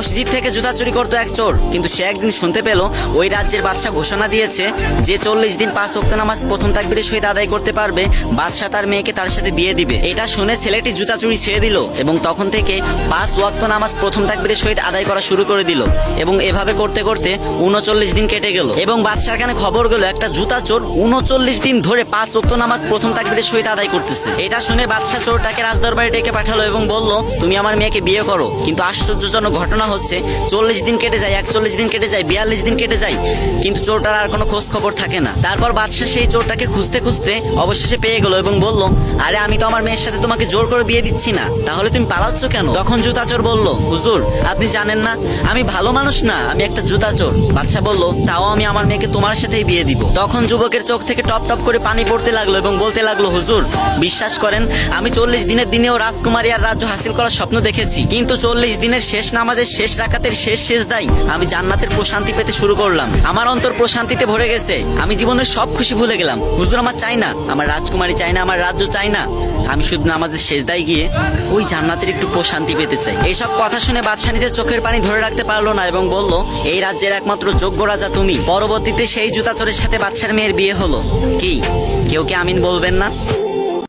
মসজিদ থেকে জুতা চুরি করতো এক চোর, কিন্তু সে একদিন শুনতে পেল ওই রাজ্যের বাদশা ঘোষণা দিয়েছে যে 40 দিন 5 ওয়াক্ত নামাজ প্রথম তাকবীরের সহিত আদায় করতে পারবে বাদশা তার মেয়েকে তার সাথে বিয়ে দিবে। এটা শুনে ছেলেটি জুতা চুরি ছেড়ে দিল এবং তখন থেকে 5 ওয়াক্ত নামাজ প্রথম তাকবীরের সহিত আদায় করা শুরু করে দিল এবং এভাবে করতে করতে 39 দিন কেটে গেল এবং বাদশার কানে খবর গেল একটা জুতা চোর 39 দিন ধরে 5 ওয়াক্ত নামাজ প্রথম তাকবীরের সহিত আদায় করতেছে। এটা শুনে বাদশা চোরটাকে রাজদরবারে ডেকে পাঠালো এবং বলল, তুমি আমার মেয়েকে বিয়ে করো। কিন্তু আশ্চর্যজনক ঘটনা হচ্ছে 40 দিন কেটে যায়, 41 দিন কেটে যায়, 42 দিন কেটে যায়, কিন্তু চোরটার আর কোনো খোঁজ খবর থাকে না। তারপর বাদশা সেই চোরটাকে খুঁজতে খুঁজতে অবশেষে পেয়ে গেল এবং বলল, আরে আমি তো আমার মেয়ের সাথে তোমাকে জোর করে বিয়ে দিচ্ছি না, তাহলে তুমি পালাচ্ছ কেন? তখন জুতা চোর বলল, হুজুর আপনি জানেন না আমি ভালো মানুষ না, আমি একটা জুতা চোর। বাদশা বলল, তাও আমি আমার মেয়েকে তোমার সাথেই বিয়ে দিব। তখন যুবকের চোখ থেকে টপ টপ করে পানি পড়তে লাগলো এবং বলতে লাগলো, হুজুর বিশ্বাস করেন আমি 40 দিনের দিনেও রাজকুমারী আর রাজ্য হাসিল করার স্বপ্ন দেখেছি, কিন্তু 40 দিনের শেষ নামাজের শেষ রাকাতের শেষ সেজদায় আমি জান্নাতের প্রশান্তি পেতে শুরু করলাম। আমার অন্তর প্রশান্তিতে ভরে গেছে, আমি জীবনের সব খুশি ভুলে গেলাম। হুজুর আমার চাই না, আমার রাজকুমারী চাই না, আমার রাজ্য চাই না, আমি শুধু নামাজের সেজদায় গিয়ে ওই জান্নাতের একটু প্রশান্তি পেতে চাই। এইসব কথা শুনে বাদশা নিজের চোখের পানি ধরে রাখতে পারলো না এবং বলল, এই রাজ্যের একমাত্র যোগ্য রাজা তুমি। পরবর্তীতে সেই জুতা চোরের সাথে বাদশার মেয়ের বিয়ে হলো। কি কেউ কি আমিন বলবেন না?